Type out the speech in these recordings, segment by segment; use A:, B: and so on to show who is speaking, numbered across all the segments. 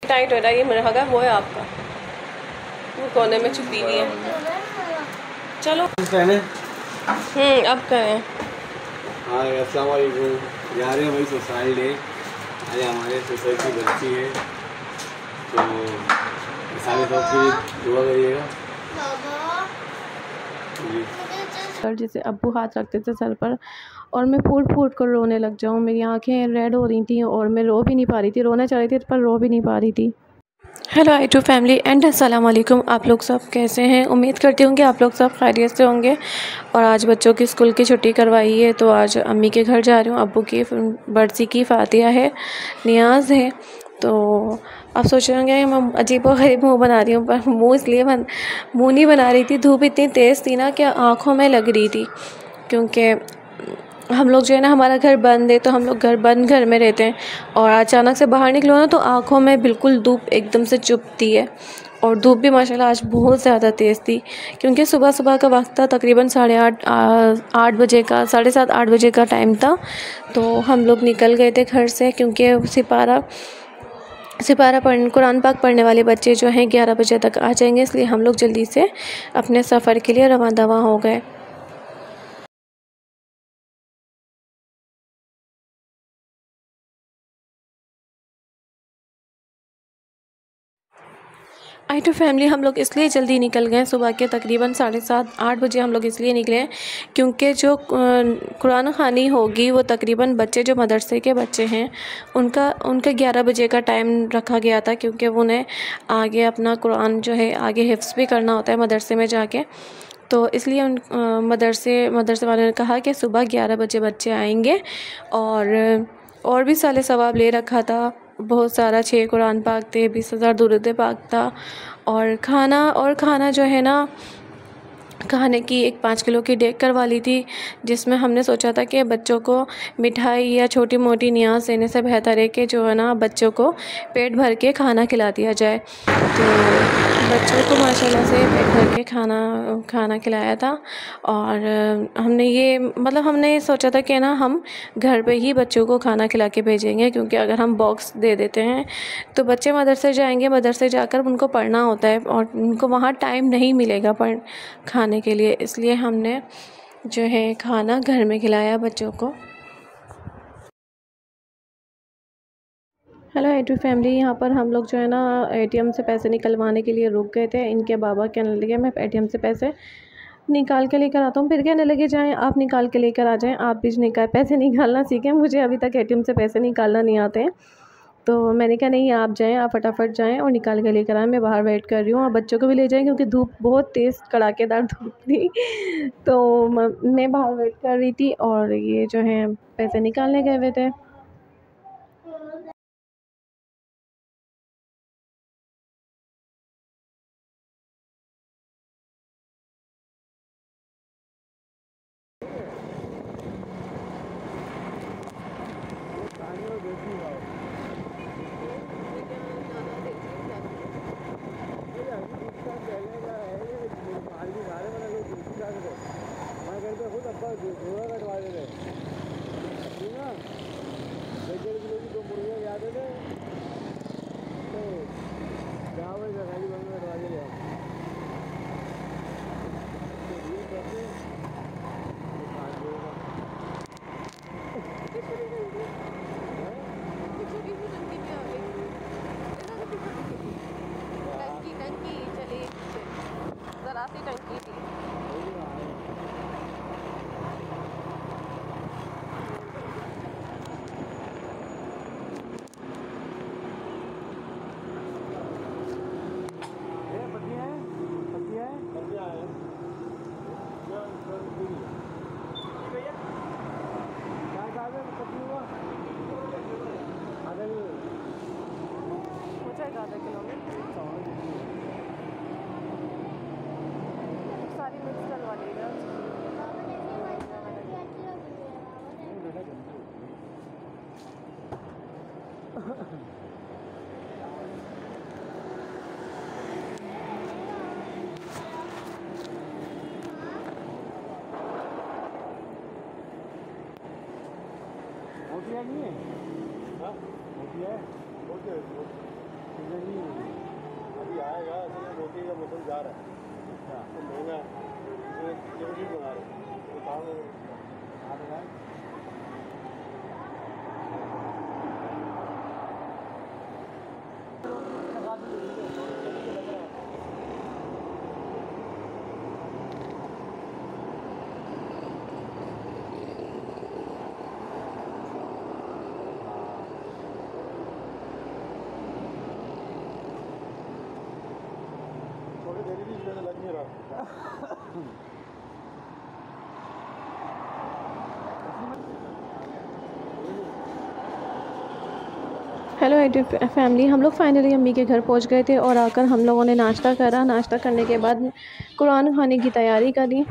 A: Tight हो रहा है, ये मेरा हगा वो है आपका, वो कोने में छुपी हुई है। चलो अब करें।
B: हाँ अस्सलाम वालेकुम, जा रहे हैं भाई ससुराल डे। आज हमारे ससुर की बच्ची है, तो सारे सबकी दुआ करिएगा।
A: सर जैसे अब्बू हाथ रखते थे सर पर और मैं फूट फूट कर रोने लग जाऊँ, मेरी आंखें रेड हो रही थी और मैं रो भी नहीं पा रही थी, रोना चाह रही थी पर रो भी नहीं पा रही थी। हेलो I2 फैमिली एंड अस्सलाम वालेकुम। आप लोग सब कैसे हैं? उम्मीद करती हूँ कि आप लोग सब खैरियत से होंगे। और आज बच्चों की स्कूल की छुट्टी करवाई है तो आज अम्मी के घर जा रही हूँ। अब्बू की बरसी की फातिया है, नियाज़ है। तो आप सोच रहे होंगे मैं अजीब व गरीब मुँह बना रही हूँ, पर मुँह नहीं बना रही थी। धूप इतनी तेज़ थी ना कि आँखों में लग रही थी, क्योंकि हम लोग जो है ना, हमारा घर बंद है तो हम लोग घर में रहते हैं और अचानक से बाहर निकलो ना तो आँखों में बिल्कुल धूप एकदम से चुभती है। और धूप भी माशाल्लाह आज बहुत ज़्यादा तेज़ थी, क्योंकि सुबह का वक्त था, तकरीबन 8:30 बजे का, 7:30-8 बजे का टाइम था। तो हम लोग निकल गए थे घर से, क्योंकि सिपारा कुरान पाक पढ़ने वाले बच्चे जो हैं 11 बजे तक आ जाएंगे, इसलिए हम लोग जल्दी से अपने सफ़र के लिए रवाना दवा हो गए। I2 फैमिली हम लोग इसलिए जल्दी निकल गए, सुबह के तकरीबन 7:30-8 बजे हम लोग इसलिए निकले क्योंकि जो कुरान ख़ानी होगी वो तकरीबन बच्चे जो मदरसे के बच्चे हैं उनका 11 बजे का टाइम रखा गया था, क्योंकि उन्हें आगे अपना कुरान जो है आगे हिफ्ज़ भी करना होता है मदरसे में जाके। तो इसलिए मदरसे वालों ने कहा कि सुबह 11 बजे बच्चे आएंगे। और भी साले सवाब ले रखा था, बहुत सारा 6 कुरान पाक थे, 20,000 दुरूद पाक था। और खाना जो है ना, खाने की एक 5 किलो की डेग करवा ली थी, जिसमें हमने सोचा था कि बच्चों को मिठाई या छोटी मोटी नियाज़ देने से बेहतर है कि जो है ना बच्चों को पेट भर के खाना खिला दिया जाए। तो बच्चों को माशाल्लाह से पेट भर के खाना खिलाया था। और हमने सोचा था कि ना हम घर पे ही बच्चों को खाना खिला के भेजेंगे, क्योंकि अगर हम बॉक्स दे देते हैं तो बच्चे मदरसे जाएंगे, मदरसे जाकर उनको पढ़ना होता है और उनको वहाँ टाइम नहीं मिलेगा खाने के लिए। इसलिए हमने जो है खाना घर में खिलाया बच्चों को। हेलो I2 फैमिली, यहाँ पर हम लोग जो है ना ATM से पैसे निकलवाने के लिए रुक गए थे। इनके बाबा कहने लगे मैं ATM से पैसे निकाल के लेकर आता हूँ, फिर कहने लगे जाएं आप निकाल के लेकर आ जाएं, आप भी पैसे निकालना सीखें। मुझे अभी तक ATM से पैसे निकालना नहीं आते हैं। तो मैंने कहा नहीं, आप जाएं, आप फटाफट जाएं और निकाल के लेकर आएँ, मैं बाहर वेट कर रही हूँ। आप बच्चों को भी ले जाएं, क्योंकि धूप बहुत तेज़ कड़ाकेदार धूप थी। तो मैं बाहर वेट कर रही थी और ये जो है पैसे निकालने गए हुए थे।
B: नहीं है, हाँ होती है, होती है।
A: हेलो एडिट फैमिली, हम लोग फाइनली अम्मी के घर पहुंच गए थे और आकर हम लोगों ने नाश्ता करा। नाश्ता करने के बाद कुरान खाने की तैयारी करी।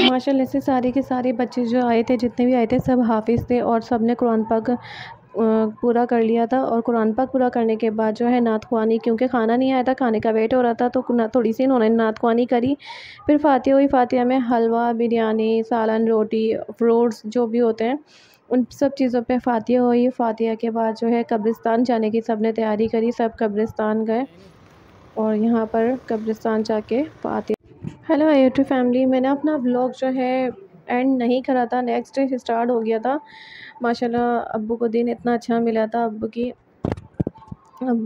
A: माशाल्लाह से सारे के सारे बच्चे जो आए थे, जितने भी आए थे, सब हाफिज़ थे और सब ने कुरान पाक पूरा कर लिया था। और कुरान पाक पूरा करने के बाद जो है नात ख़वानी, क्योंकि खाना नहीं आया था, खाने का वेट हो रहा था, तो थोड़ी सी इन्होंने नात ख़वानी करी। फिर फातिहा हुई। फातिहा में हलवा, बिरयानी, सालन, रोटी, फ्रूट्स जो भी होते हैं उन सब चीज़ों पे फातिहा हुई। फातिहा के बाद जो है कब्रिस्तान जाने की सब ने तैयारी करी। सब कब्रिस्तान गए और यहाँ पर कब्रिस्तान जाके फातिहा। हेलो यूट्यूब फैमिली, मैंने अपना व्लॉग जो है एंड नहीं करा था, नेक्स्ट डे स्टार्ट हो गया था। माशाल्लाह अब्बू को दिन इतना अच्छा मिला था। अब्बू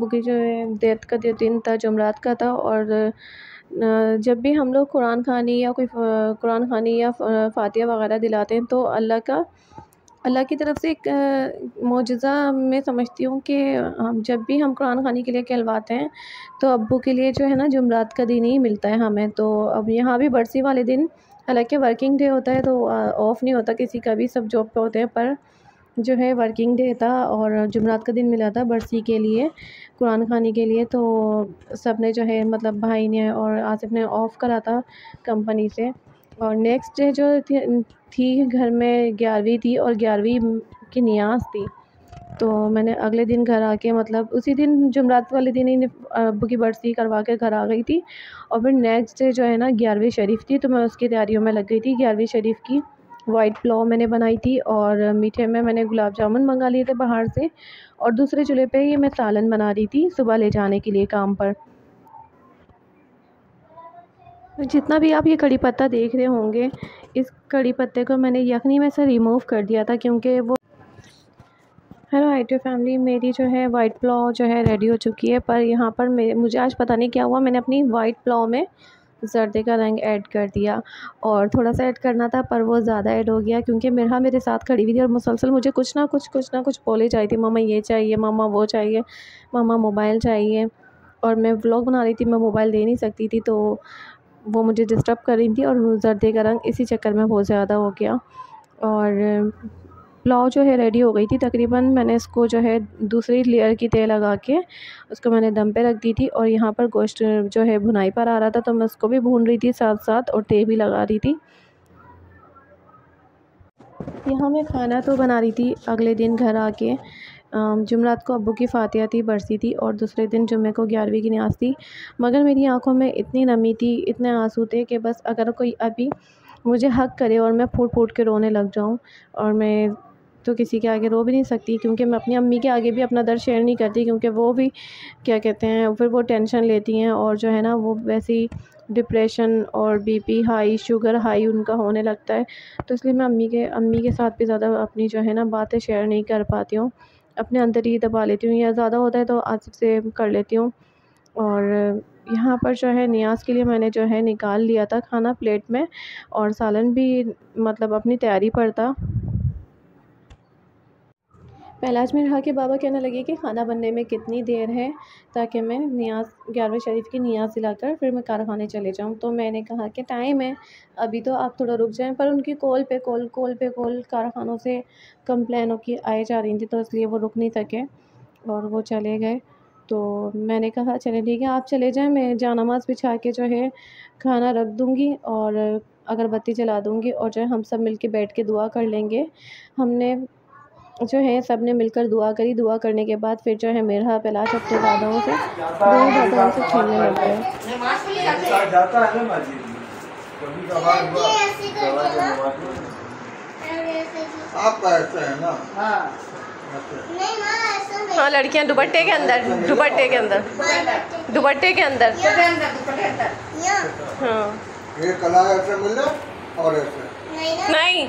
A: की जो है डेथ का जो दिन था जुमरात का था। और जब भी हम लोग कुरान खानी या कोई कुरान खानी या फातिहा वगैरह दिलाते हैं तो अल्लाह की तरफ से एक मोजज़ा मैं समझती हूँ कि हम जब भी हम कुरान खानी के लिए कहलवाते हैं तो अब्बू के लिए जो है ना जुमरात का दिन ही मिलता है हमें। तो अब यहाँ भी बरसी वाले दिन, हालांकि वर्किंग डे होता है तो ऑफ़ नहीं होता किसी का भी, सब जॉब पे होते हैं, पर जो है वर्किंग डे था और जुमरात का दिन मिला था बरसी के लिए, कुरान खानी के लिए। तो सब ने जो है मतलब भाई ने और आसिफ ने ऑफ़ करा था कंपनी से। और नेक्स्ट डे जो थी घर में 11वीं थी और 11वीं की नियाज़ थी। तो मैंने अगले दिन घर आके मतलब उसी दिन जुमरात वाले दिन ही अब्बू की बरसी करवा के घर आ गई थी। और फिर नेक्स्ट डे जो है ना 11वीं शरीफ थी, तो मैं उसकी तैयारियों में लग गई थी। 11वीं शरीफ की वाइट पुलाव मैंने बनाई थी और मीठे में मैंने गुलाब जामुन मंगा लिए थे बाहर से। और दूसरे चूल्हे पे ही मैं सालन बना रही थी सुबह ले जाने के लिए काम पर। जितना भी आप ये कड़ी पत्ता देख रहे होंगे, इस कड़ी पत्ते को मैंने यखनी में से रिमूव कर दिया था क्योंकि वो। हेलो यूट्यूब फैमिली, मेरी जो है वाइट पुलाव जो है रेडी हो चुकी है। पर यहाँ पर मुझे आज पता नहीं क्या हुआ, मैंने अपनी वाइट पुलाव में ज़र्दे का रंग ऐड कर दिया और थोड़ा सा ऐड करना था पर वो ज़्यादा ऐड हो गया क्योंकि मेरे साथ खड़ी हुई थी और मुसलसल मुझे कुछ ना कुछ बोले जा रही थी, मम्मा ये चाहिए, मम्मा वो चाहिए, मम्मा मोबाइल चाहिए। और मैं व्लॉग बना रही थी, मैं मोबाइल दे नहीं सकती थी, तो वो मुझे डिस्टर्ब कर रही थी और ज़र्दे का रंग इसी चक्कर में बहुत ज़्यादा हो गया। और पुलाव जो है रेडी हो गई थी तकरीबन। मैंने इसको जो है दूसरी लेयर की तेल लगा के उसको मैंने दम पे रख दी थी। और यहाँ पर गोश्त जो है भुनाई पर आ रहा था तो मैं उसको भी भून रही थी साथ साथ और तेल भी लगा रही थी। यहाँ मैं खाना तो बना रही थी अगले दिन घर आके। जुमरात को अब्बू की फातिहा थी, बरसी थी और दूसरे दिन जुम्मे को 11वीं की नियाज़ थी। मगर मेरी आंखों में इतनी नमी थी, इतने आंसू थे कि बस अगर कोई अभी मुझे हक करे और मैं फूट फूट के रोने लग जाऊं। और मैं तो किसी के आगे रो भी नहीं सकती, क्योंकि मैं अपनी अम्मी के आगे भी अपना दर्द शेयर नहीं करती, क्योंकि वो भी क्या कहते हैं फिर वो टेंशन लेती हैं और जो है ना वो वैसे ही डिप्रेशन और बीपी हाई, शुगर हाई उनका होने लगता है। तो इसलिए मैं अम्मी के साथ भी ज़्यादा अपनी जो है ना बातें शेयर नहीं कर पाती हूँ, अपने अंदर ही दबा लेती हूँ, या ज़्यादा होता है तो आसिफ से कर लेती हूँ। और यहाँ पर जो है नियाज़ के लिए मैंने जो है निकाल लिया था खाना प्लेट में, और सालन भी मतलब अपनी तैयारी पर था। पहलाज में रहा कि बाबा कहने लगे कि खाना बनने में कितनी देर है, ताकि मैं नियाज़ 11वें शरीफ की नियाज़ दिलाकर फिर मैं कारखाने चले जाऊँ। तो मैंने कहा कि टाइम है अभी, तो आप थोड़ा रुक जाएं, पर उनकी कॉल पे कॉल कारखानों से कंप्लेनों की आई जा रही थी, तो इसलिए वो रुक नहीं सके और वो चले गए। तो मैंने कहा चले ठीक है आप चले जाएं, मैं जानामाज़ बिछा के जो है खाना रख दूँगी और अगरबत्ती जला दूँगी, और जो है हम सब मिल के बैठ के दुआ कर लेंगे। हमने जो है सब ने मिलकर दुआ करी। दुआ करने के बाद फिर जो है मेरा पहलाज अपने दादाओं से खेलने लग गए। हाँ लड़कियाँ दुपट्टे के अंदर हाँ
B: ये कला ऐसे मिल और ऐसे
A: नहीं